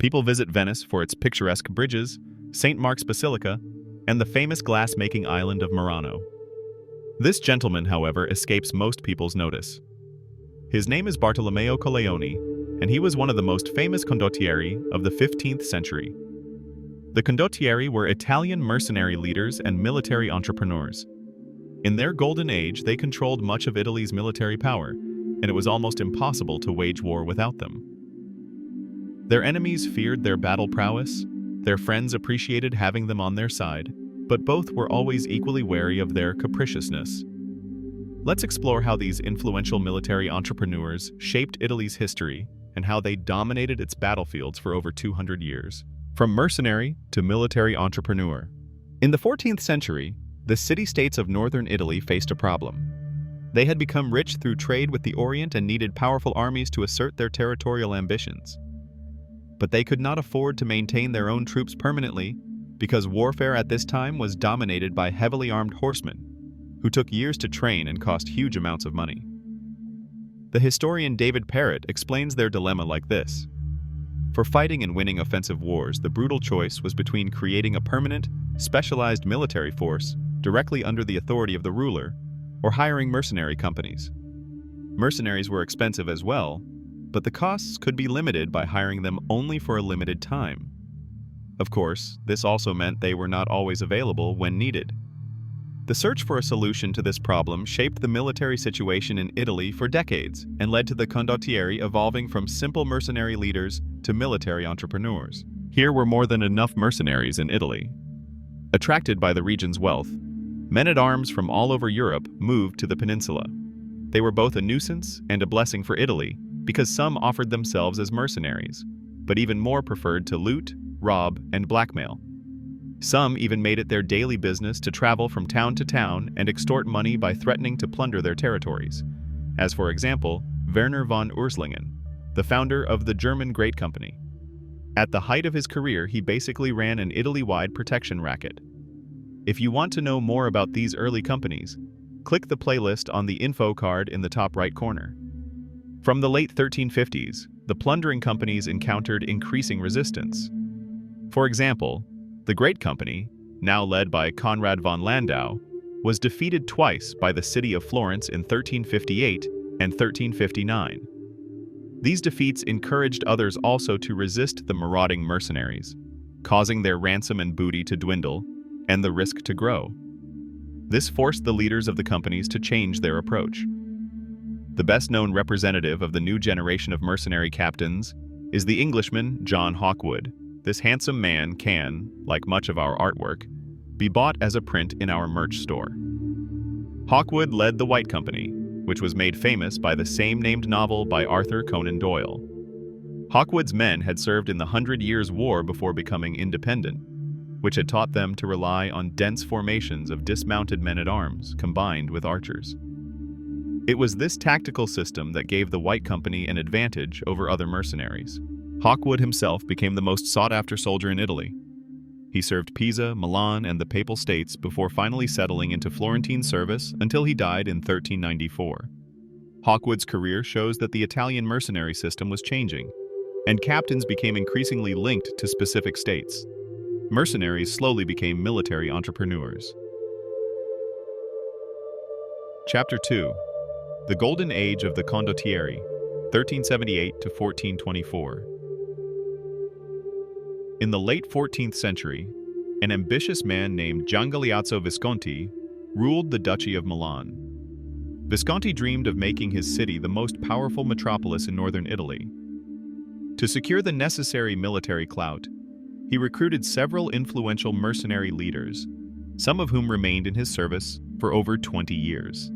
People visit Venice for its picturesque bridges, St. Mark's Basilica, and the famous glass-making island of Murano. This gentleman, however, escapes most people's notice. His name is Bartolomeo Colleoni, and he was one of the most famous condottieri of the 15th century. The condottieri were Italian mercenary leaders and military entrepreneurs. In their golden age, they controlled much of Italy's military power, and it was almost impossible to wage war without them. Their enemies feared their battle prowess, their friends appreciated having them on their side, but both were always equally wary of their capriciousness. Let's explore how these influential military entrepreneurs shaped Italy's history and how they dominated its battlefields for over 200 years. From mercenary to military entrepreneur. In the 14th century, the city-states of northern Italy faced a problem. They had become rich through trade with the Orient and needed powerful armies to assert their territorial ambitions. But they could not afford to maintain their own troops permanently because warfare at this time was dominated by heavily armed horsemen, who took years to train and cost huge amounts of money. The historian David Parrott explains their dilemma like this. For fighting and winning offensive wars, the brutal choice was between creating a permanent, specialized military force directly under the authority of the ruler, or hiring mercenary companies. Mercenaries were expensive as well, but the costs could be limited by hiring them only for a limited time. Of course, this also meant they were not always available when needed. The search for a solution to this problem shaped the military situation in Italy for decades and led to the condottieri evolving from simple mercenary leaders to military entrepreneurs. Here were more than enough mercenaries in Italy. Attracted by the region's wealth, men-at-arms from all over Europe moved to the peninsula. They were both a nuisance and a blessing for Italy because some offered themselves as mercenaries, but even more preferred to loot, rob, and blackmail. Some even made it their daily business to travel from town to town and extort money by threatening to plunder their territories, as for example, Werner von Urslingen, the founder of the German Great Company. At the height of his career, he basically ran an Italy-wide protection racket. If you want to know more about these early companies, click the playlist on the info card in the top right corner. From the late 1350s, the plundering companies encountered increasing resistance. For example, the Great Company, now led by Conrad von Landau, was defeated twice by the city of Florence in 1358 and 1359. These defeats encouraged others also to resist the marauding mercenaries, causing their ransom and booty to dwindle and the risk to grow. This forced the leaders of the companies to change their approach. The best-known representative of the new generation of mercenary captains is the Englishman John Hawkwood. This handsome man can, like much of our artwork, be bought as a print in our merch store. Hawkwood led the White Company, which was made famous by the same-named novel by Arthur Conan Doyle. Hawkwood's men had served in the 100 Years' War before becoming independent, which had taught them to rely on dense formations of dismounted men-at-arms combined with archers. It was this tactical system that gave the White Company an advantage over other mercenaries. Hawkwood himself became the most sought-after soldier in Italy. He served Pisa, Milan, and the Papal States before finally settling into Florentine service until he died in 1394. Hawkwood's career shows that the Italian mercenary system was changing, and captains became increasingly linked to specific states. Mercenaries slowly became military entrepreneurs. Chapter 2. The Golden Age of the Condottieri, 1378 to 1424. In the late 14th century, an ambitious man named Gian Galeazzo Visconti ruled the Duchy of Milan. Visconti dreamed of making his city the most powerful metropolis in northern Italy. To secure the necessary military clout, he recruited several influential mercenary leaders, some of whom remained in his service for over 20 years.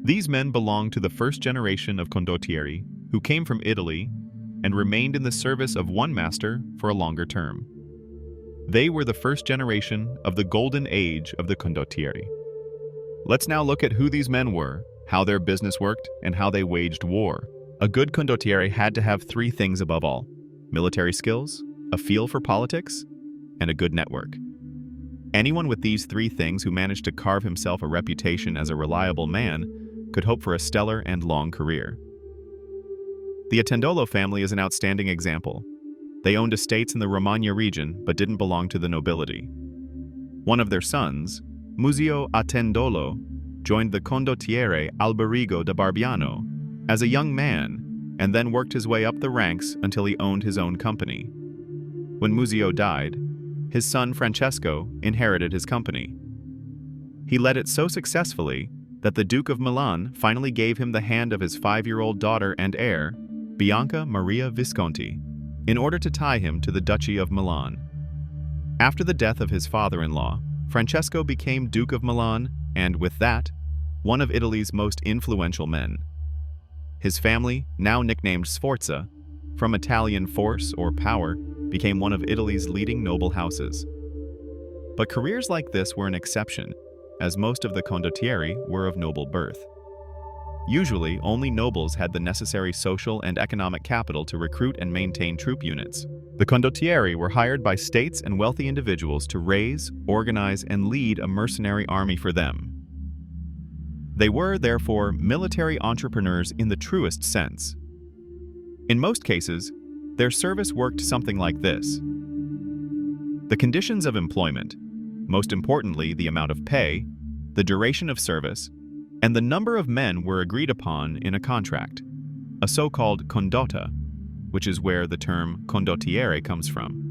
These men belonged to the first generation of condottieri, who came from Italy and remained in the service of one master for a longer term. They were the first generation of the golden age of the condottieri. Let's now look at who these men were, how their business worked, and how they waged war. A good condottieri had to have three things above all: military skills, a feel for politics, and a good network. Anyone with these three things who managed to carve himself a reputation as a reliable man could hope for a stellar and long career. The Attendolo family is an outstanding example. They owned estates in the Romagna region but didn't belong to the nobility. One of their sons, Muzio Attendolo, joined the Condottieri Alberigo da Barbiano as a young man and then worked his way up the ranks until he owned his own company. When Muzio died, his son Francesco inherited his company. He led it so successfully that the Duke of Milan finally gave him the hand of his 5-year-old daughter and heir, Bianca Maria Visconti, in order to tie him to the Duchy of Milan. After the death of his father-in-law, Francesco became Duke of Milan and, with that, one of Italy's most influential men. His family, now nicknamed Sforza, from Italian force or power, became one of Italy's leading noble houses. But careers like this were an exception, as most of the condottieri were of noble birth. Usually, only nobles had the necessary social and economic capital to recruit and maintain troop units. The condottieri were hired by states and wealthy individuals to raise, organize, and lead a mercenary army for them. They were, therefore, military entrepreneurs in the truest sense. In most cases, their service worked something like this. The conditions of employment, most importantly the amount of pay, the duration of service, and the number of men were agreed upon in a contract, a so-called condotte, which is where the term condottiere comes from.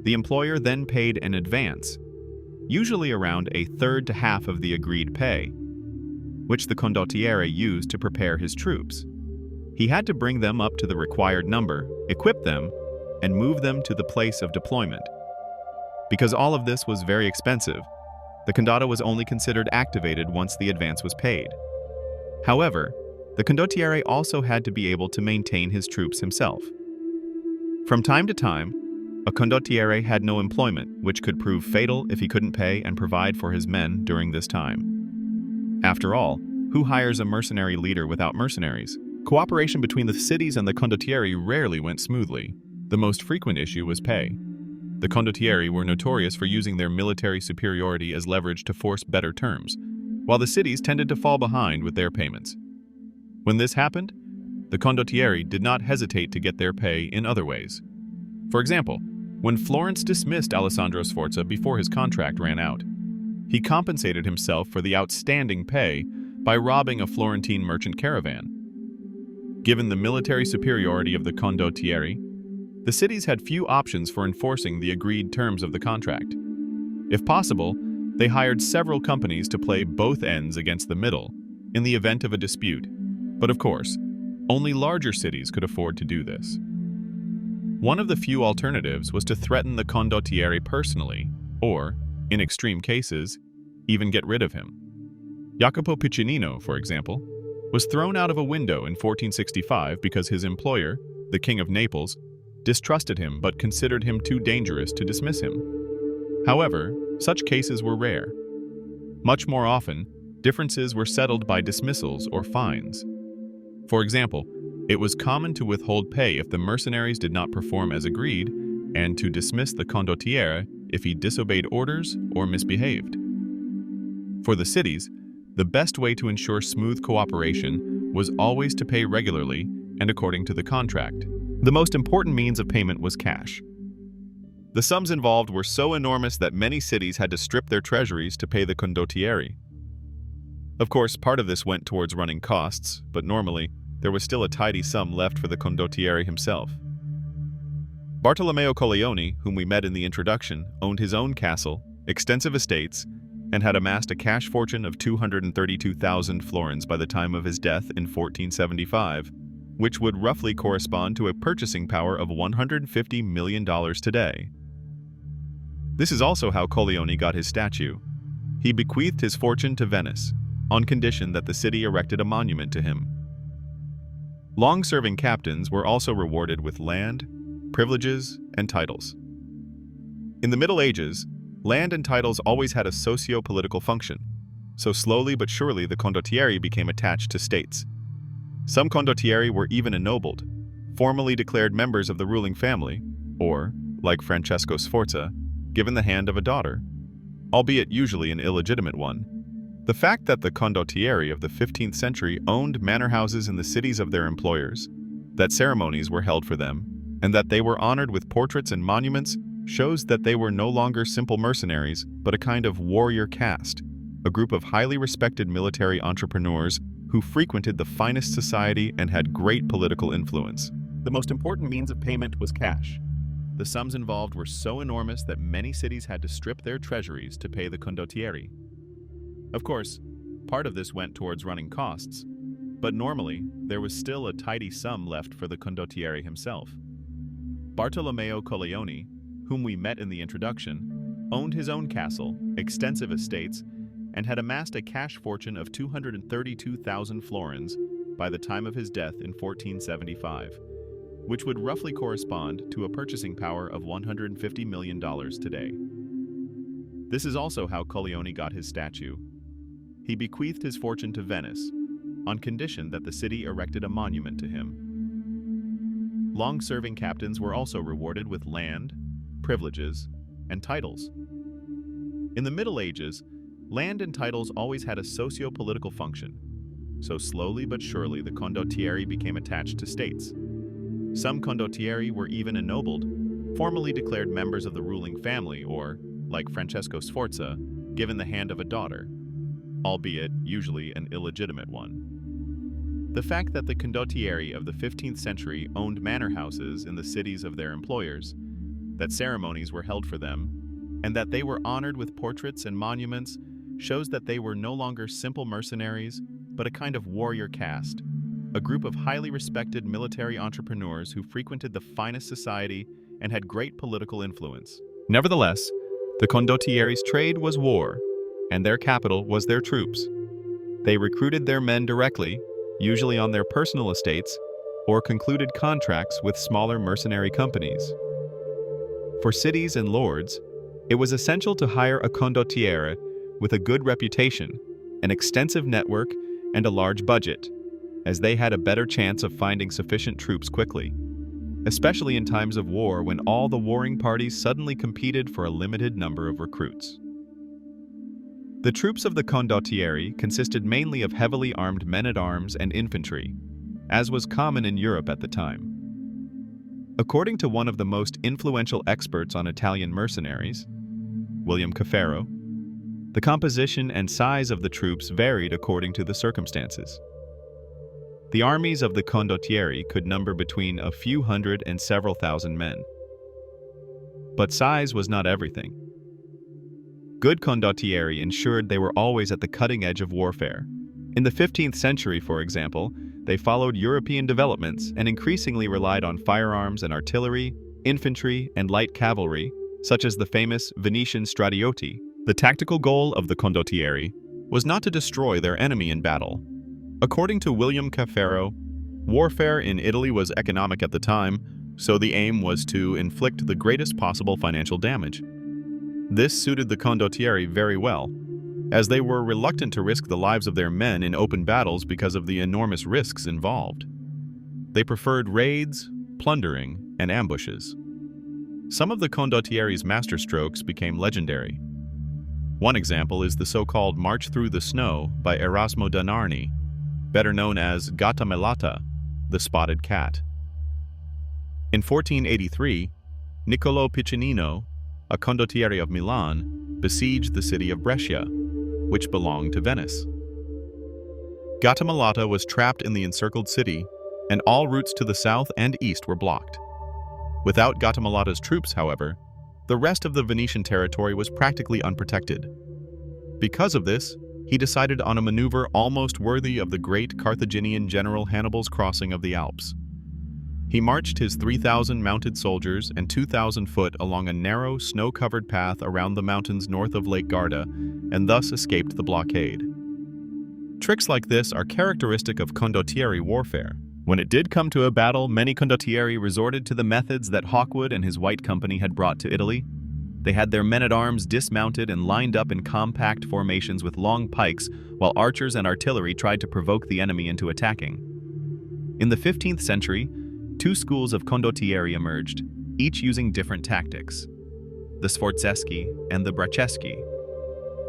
The employer then paid an advance, usually around a third to half of the agreed pay, which the condottiere used to prepare his troops. He had to bring them up to the required number, equip them, and move them to the place of deployment. Because all of this was very expensive, the condotte was only considered activated once the advance was paid. However, the condottiere also had to be able to maintain his troops himself. From time to time, a condottiere had no employment, which could prove fatal if he couldn't pay and provide for his men during this time. After all, who hires a mercenary leader without mercenaries? Cooperation between the cities and the condottieri rarely went smoothly. The most frequent issue was pay. The condottieri were notorious for using their military superiority as leverage to force better terms, while the cities tended to fall behind with their payments. When this happened, the condottieri did not hesitate to get their pay in other ways. For example, when Florence dismissed Alessandro Sforza before his contract ran out, he compensated himself for the outstanding pay by robbing a Florentine merchant caravan. Given the military superiority of the condottieri, the cities had few options for enforcing the agreed terms of the contract. If possible, they hired several companies to play both ends against the middle in the event of a dispute. But of course, only larger cities could afford to do this. One of the few alternatives was to threaten the condottieri personally, or, in extreme cases, even get rid of him. Jacopo Piccinino, for example, was thrown out of a window in 1465 because his employer, the King of Naples, distrusted him but considered him too dangerous to dismiss him. However, such cases were rare. Much more often, differences were settled by dismissals or fines. For example, it was common to withhold pay if the mercenaries did not perform as agreed, and to dismiss the condottiere if he disobeyed orders or misbehaved. For the cities, the best way to ensure smooth cooperation was always to pay regularly and according to the contract. The most important means of payment was cash. The sums involved were so enormous that many cities had to strip their treasuries to pay the condottieri. Of course, part of this went towards running costs, but normally, there was still a tidy sum left for the condottieri himself. Bartolomeo Colleoni, whom we met in the introduction, owned his own castle, extensive estates, and had amassed a cash fortune of 232,000 florins by the time of his death in 1475, which would roughly correspond to a purchasing power of $150 million today. This is also how Colleoni got his statue. He bequeathed his fortune to Venice, on condition that the city erected a monument to him. Long-serving captains were also rewarded with land, privileges, and titles. In the Middle Ages, land and titles always had a socio-political function, so slowly but surely the condottieri became attached to states. Some condottieri were even ennobled, formally declared members of the ruling family, or, like Francesco Sforza, given the hand of a daughter, albeit usually an illegitimate one. The fact that the condottieri of the 15th century owned manor houses in the cities of their employers, that ceremonies were held for them, and that they were honored with portraits and monuments shows that they were no longer simple mercenaries, but a kind of warrior caste, a group of highly respected military entrepreneurs who frequented the finest society and had great political influence. The most important means of payment was cash. The sums involved were so enormous that many cities had to strip their treasuries to pay the condottieri. Of course, part of this went towards running costs, but normally there was still a tidy sum left for the condottieri himself. Bartolomeo Colleoni, whom we met in the introduction, owned his own castle, extensive estates, and had amassed a cash fortune of 232,000 florins by the time of his death in 1475, which would roughly correspond to a purchasing power of $150 million today. This is also how Colleoni got his statue. He bequeathed his fortune to Venice, on condition that the city erected a monument to him. Long-serving captains were also rewarded with land, privileges, and titles. In the Middle Ages, land and titles always had a socio-political function, so slowly but surely the condottieri became attached to states. Some condottieri were even ennobled, formally declared members of the ruling family or, like Francesco Sforza, given the hand of a daughter, albeit usually an illegitimate one. The fact that the condottieri of the 15th century owned manor houses in the cities of their employers, that ceremonies were held for them, and that they were honored with portraits and monuments shows that they were no longer simple mercenaries, but a kind of warrior caste, a group of highly respected military entrepreneurs who frequented the finest society and had great political influence. Nevertheless, the condottieri's trade was war, and their capital was their troops. They recruited their men directly, usually on their personal estates, or concluded contracts with smaller mercenary companies. For cities and lords, it was essential to hire a condottiere with a good reputation, an extensive network, and a large budget, as they had a better chance of finding sufficient troops quickly, especially in times of war when all the warring parties suddenly competed for a limited number of recruits. The troops of the condottieri consisted mainly of heavily armed men-at-arms and infantry, as was common in Europe at the time. According to one of the most influential experts on Italian mercenaries, William Caffaro, the composition and size of the troops varied according to the circumstances. The armies of the condottieri could number between a few hundred and several thousand men. But size was not everything. Good condottieri ensured they were always at the cutting edge of warfare. In the 15th century, for example, they followed European developments and increasingly relied on firearms and artillery, infantry, and light cavalry, such as the famous Venetian stradiotti. The tactical goal of the condottieri was not to destroy their enemy in battle. According to William Caffaro, warfare in Italy was economic at the time, so the aim was to inflict the greatest possible financial damage. This suited the condottieri very well, as they were reluctant to risk the lives of their men in open battles because of the enormous risks involved. They preferred raids, plundering, and ambushes. Some of the condottieri's masterstrokes became legendary. One example is the so-called March Through the Snow by Erasmo da Narni, better known as Gatta Melata, the Spotted Cat. In 1483, Niccolò Piccinino, a condottieri of Milan, besieged the city of Brescia, which belonged to Venice. Gatta Melata was trapped in the encircled city, and all routes to the south and east were blocked. Without Gatta Melata's troops, however, the rest of the Venetian territory was practically unprotected. Because of this, he decided on a maneuver almost worthy of the great Carthaginian general Hannibal's crossing of the Alps. He marched his 3,000 mounted soldiers and 2,000 foot along a narrow, snow-covered path around the mountains north of Lake Garda, and thus escaped the blockade. Tricks like this are characteristic of condottieri warfare. When it did come to a battle, many condottieri resorted to the methods that Hawkwood and his White Company had brought to Italy. They had their men-at-arms dismounted and lined up in compact formations with long pikes, while archers and artillery tried to provoke the enemy into attacking. In the 15th century, two schools of condottieri emerged, each using different tactics: the Sforzeschi and the Bracceschi.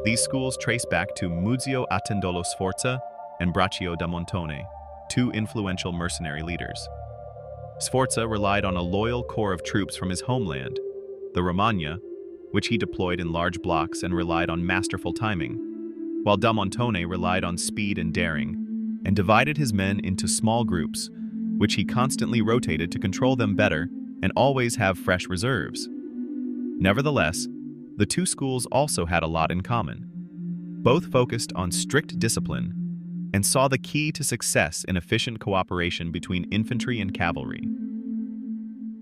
These schools trace back to Muzio Attendolo Sforza and Braccio da Montone, two influential mercenary leaders. Sforza relied on a loyal core of troops from his homeland, the Romagna, which he deployed in large blocks and relied on masterful timing, while da Montone relied on speed and daring, and divided his men into small groups, which he constantly rotated to control them better and always have fresh reserves. Nevertheless, the two schools also had a lot in common. Both focused on strict discipline and saw the key to success in efficient cooperation between infantry and cavalry.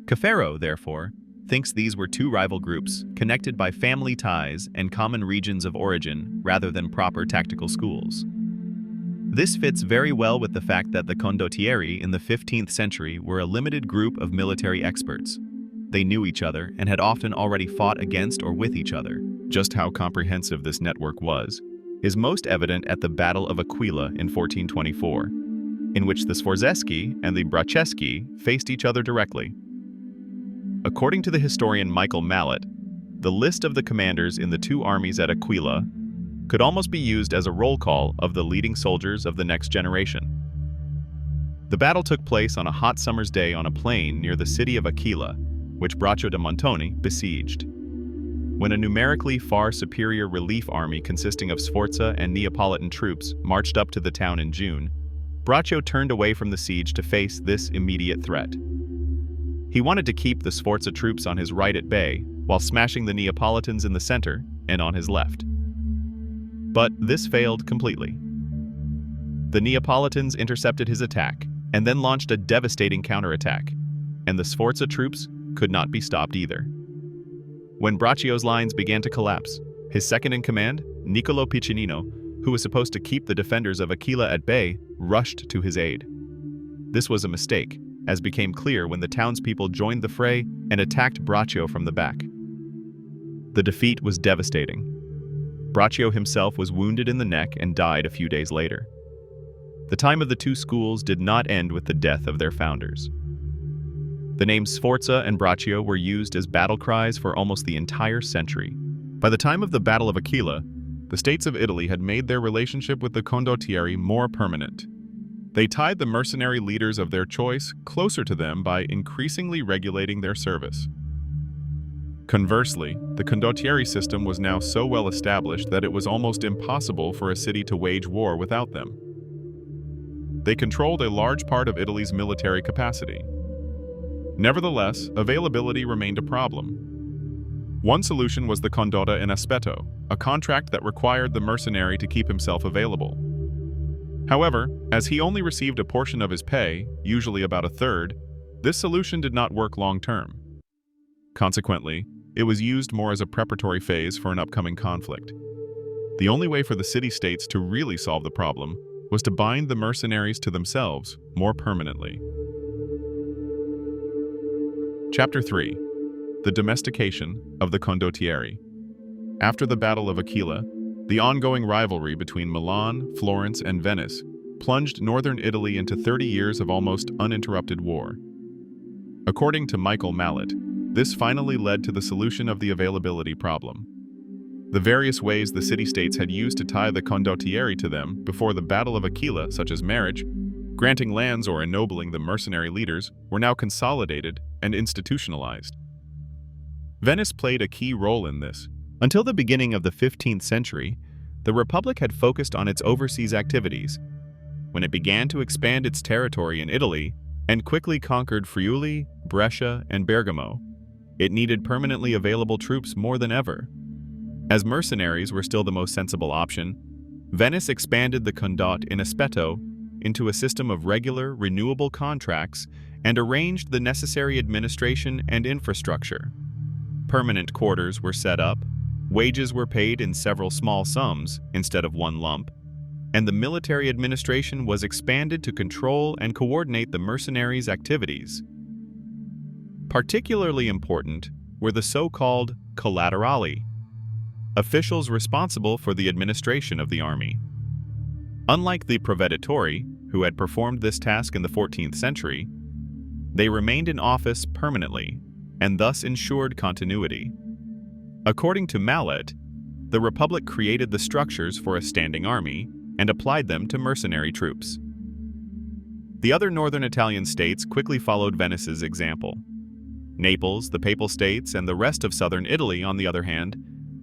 Caffaro, therefore, thinks these were two rival groups connected by family ties and common regions of origin rather than proper tactical schools. This fits very well with the fact that the Condottieri in the 15th century were a limited group of military experts. They knew each other and had often already fought against or with each other. Just how comprehensive this network was is most evident at the Battle of Aquila in 1424, in which the Sforzeschi and the Bracceschi faced each other directly. According to the historian Michael Mallet, the list of the commanders in the two armies at Aquila could almost be used as a roll call of the leading soldiers of the next generation. The battle took place on a hot summer's day on a plain near the city of Aquila, which Braccio da Montone besieged. When a numerically far superior relief army consisting of Sforza and Neapolitan troops marched up to the town in June, Braccio turned away from the siege to face this immediate threat. He wanted to keep the Sforza troops on his right at bay, while smashing the Neapolitans in the center and on his left. But this failed completely. The Neapolitans intercepted his attack, and then launched a devastating counterattack, and the Sforza troops could not be stopped either. When Braccio's lines began to collapse, his second-in-command, Niccolo Piccinino, who was supposed to keep the defenders of Aquila at bay, rushed to his aid. This was a mistake, as became clear when the townspeople joined the fray and attacked Braccio from the back. The defeat was devastating. Braccio himself was wounded in the neck and died a few days later. The time of the two schools did not end with the death of their founders. The names Sforza and Braccio were used as battle cries for almost the entire century. By the time of the Battle of Aquila, the states of Italy had made their relationship with the Condottieri more permanent. They tied the mercenary leaders of their choice closer to them by increasingly regulating their service. Conversely, the Condottieri system was now so well established that it was almost impossible for a city to wage war without them. They controlled a large part of Italy's military capacity. Nevertheless, availability remained a problem. One solution was the condotte in aspetto, a contract that required the mercenary to keep himself available. However, as he only received a portion of his pay, usually about a third, this solution did not work long-term. Consequently, it was used more as a preparatory phase for an upcoming conflict. The only way for the city-states to really solve the problem was to bind the mercenaries to themselves more permanently. Chapter 3. The domestication of the Condottieri. After the Battle of Aquila, the ongoing rivalry between Milan, Florence, and Venice plunged northern Italy into 30 years of almost uninterrupted war. According to Michael Mallet, this finally led to the solution of the availability problem. The various ways the city-states had used to tie the Condottieri to them before the Battle of Aquila, such as marriage, granting lands or ennobling the mercenary leaders, were now consolidated and institutionalized. Venice played a key role in this. Until the beginning of the 15th century, the Republic had focused on its overseas activities. When it began to expand its territory in Italy and quickly conquered Friuli, Brescia, and Bergamo, it needed permanently available troops more than ever. As mercenaries were still the most sensible option, Venice expanded the condotte in aspetto into a system of regular, renewable contracts and arranged the necessary administration and infrastructure. Permanent quarters were set up, wages were paid in several small sums instead of one lump, and the military administration was expanded to control and coordinate the mercenaries' activities. Particularly important were the so-called collaterali, officials responsible for the administration of the army. Unlike the provveditori, who had performed this task in the 14th century, they remained in office permanently and thus ensured continuity. According to Mallet, the Republic created the structures for a standing army and applied them to mercenary troops. The other northern Italian states quickly followed Venice's example. Naples, the Papal States, and the rest of southern Italy, on the other hand,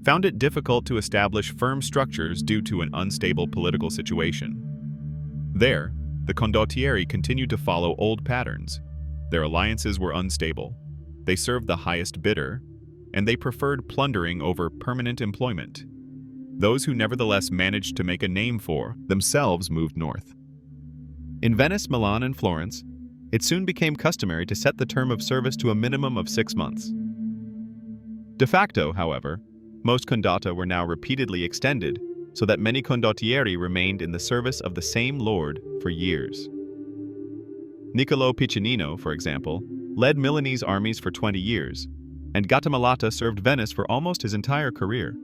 found it difficult to establish firm structures due to an unstable political situation. There, the Condottieri continued to follow old patterns. Their alliances were unstable. They served the highest bidder, and they preferred plundering over permanent employment. Those who nevertheless managed to make a name for themselves moved north. In Venice, Milan, and Florence, it soon became customary to set the term of service to a minimum of 6 months. De facto, however, most condotte were now repeatedly extended so that many condottieri remained in the service of the same lord for years. Niccolò Piccinino, for example, led Milanese armies for 20 years, and Gattamelata served Venice for almost his entire career.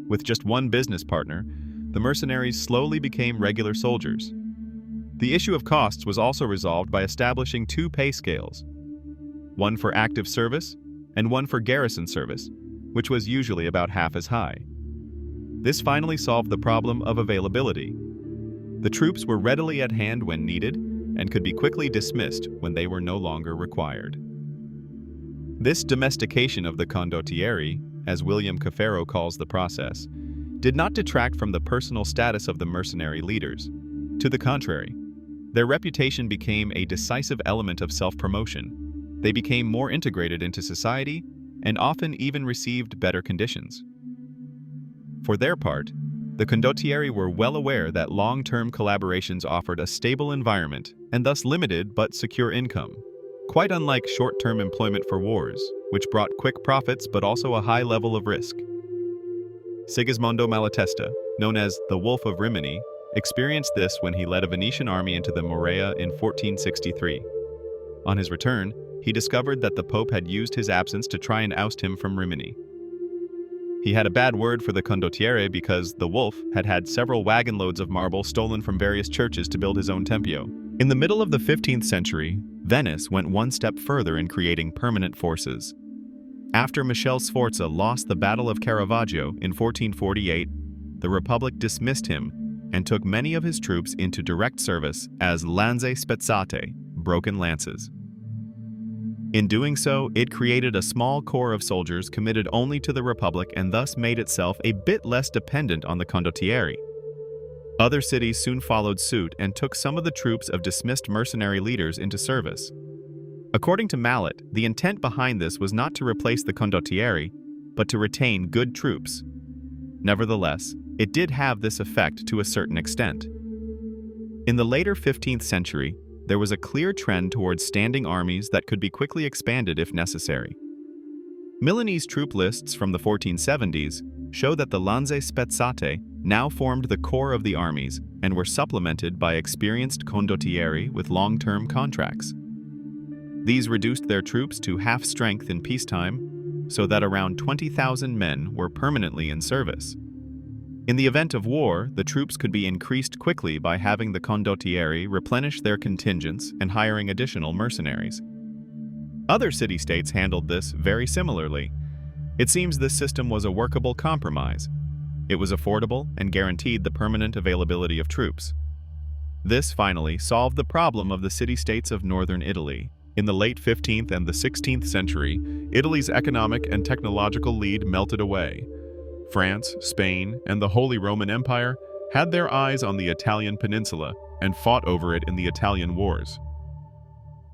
With just one business partner, the mercenaries slowly became regular soldiers. The issue of costs was also resolved by establishing 2 pay scales, one for active service and one for garrison service, which was usually about half as high. This finally solved the problem of availability. The troops were readily at hand when needed and could be quickly dismissed when they were no longer required. This domestication of the condottieri, as William Caffaro calls the process, did not detract from the personal status of the mercenary leaders. To the contrary, their reputation became a decisive element of self-promotion. They became more integrated into society and often even received better conditions. For their part, the condottieri were well aware that long-term collaborations offered a stable environment and thus limited but secure income, quite unlike short-term employment for wars, which brought quick profits but also a high level of risk. Sigismondo Malatesta, known as the Wolf of Rimini, experienced this when he led a Venetian army into the Morea in 1463. On his return, he discovered that the Pope had used his absence to try and oust him from Rimini. He had a bad word for the condottieri because the wolf had had several wagon loads of marble stolen from various churches to build his own tempio. In the middle of the 15th century, Venice went one step further in creating permanent forces. After Michele Sforza lost the Battle of Caravaggio in 1448, the Republic dismissed him and took many of his troops into direct service as lanze spezzate, broken lances. In doing so, it created a small corps of soldiers committed only to the Republic and thus made itself a bit less dependent on the condottieri. Other cities soon followed suit and took some of the troops of dismissed mercenary leaders into service. According to Mallet, the intent behind this was not to replace the condottieri, but to retain good troops. Nevertheless, it did have this effect to a certain extent. In the later 15th century, there was a clear trend towards standing armies that could be quickly expanded if necessary. Milanese troop lists from the 1470s show that the lanze spezzate now formed the core of the armies and were supplemented by experienced condottieri with long-term contracts. These reduced their troops to half strength in peacetime, so that around 20,000 men were permanently in service. In the event of war, the troops could be increased quickly by having the condottieri replenish their contingents and hiring additional mercenaries. Other city-states handled this very similarly. It seems this system was a workable compromise. It was affordable and guaranteed the permanent availability of troops. This finally solved the problem of the city-states of northern Italy. In the late 15th and the 16th century, Italy's economic and technological lead melted away. France, Spain, and the Holy Roman Empire had their eyes on the Italian peninsula and fought over it in the Italian Wars.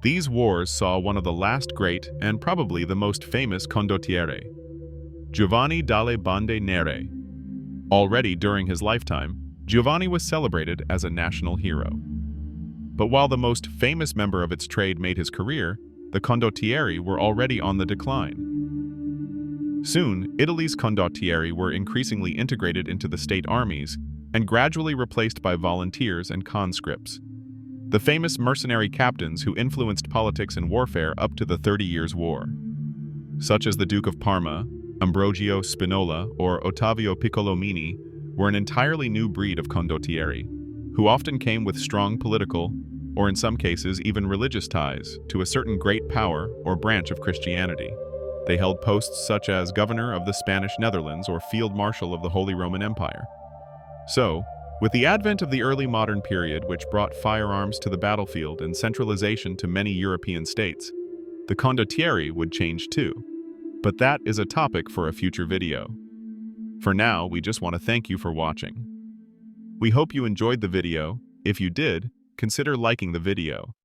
These wars saw one of the last great and probably the most famous condottieri, Giovanni dalle Bande Nere. Already during his lifetime, Giovanni was celebrated as a national hero. But while the most famous member of its trade made his career, the condottieri were already on the decline. Soon, Italy's condottieri were increasingly integrated into the state armies and gradually replaced by volunteers and conscripts. The famous mercenary captains who influenced politics and warfare up to the 30 Years' War, such as the Duke of Parma, Ambrogio Spinola, or Ottavio Piccolomini, were an entirely new breed of condottieri, who often came with strong political, or in some cases even religious ties, to a certain great power or branch of Christianity. They held posts such as governor of the Spanish Netherlands or field marshal of the Holy Roman Empire. So, With the advent of the early modern period, which brought firearms to the battlefield and centralization to many European states, the condottieri would change too. But that is a topic for a future video. For now, we just want to thank you for watching. We hope you enjoyed the video. If you did, consider liking the video.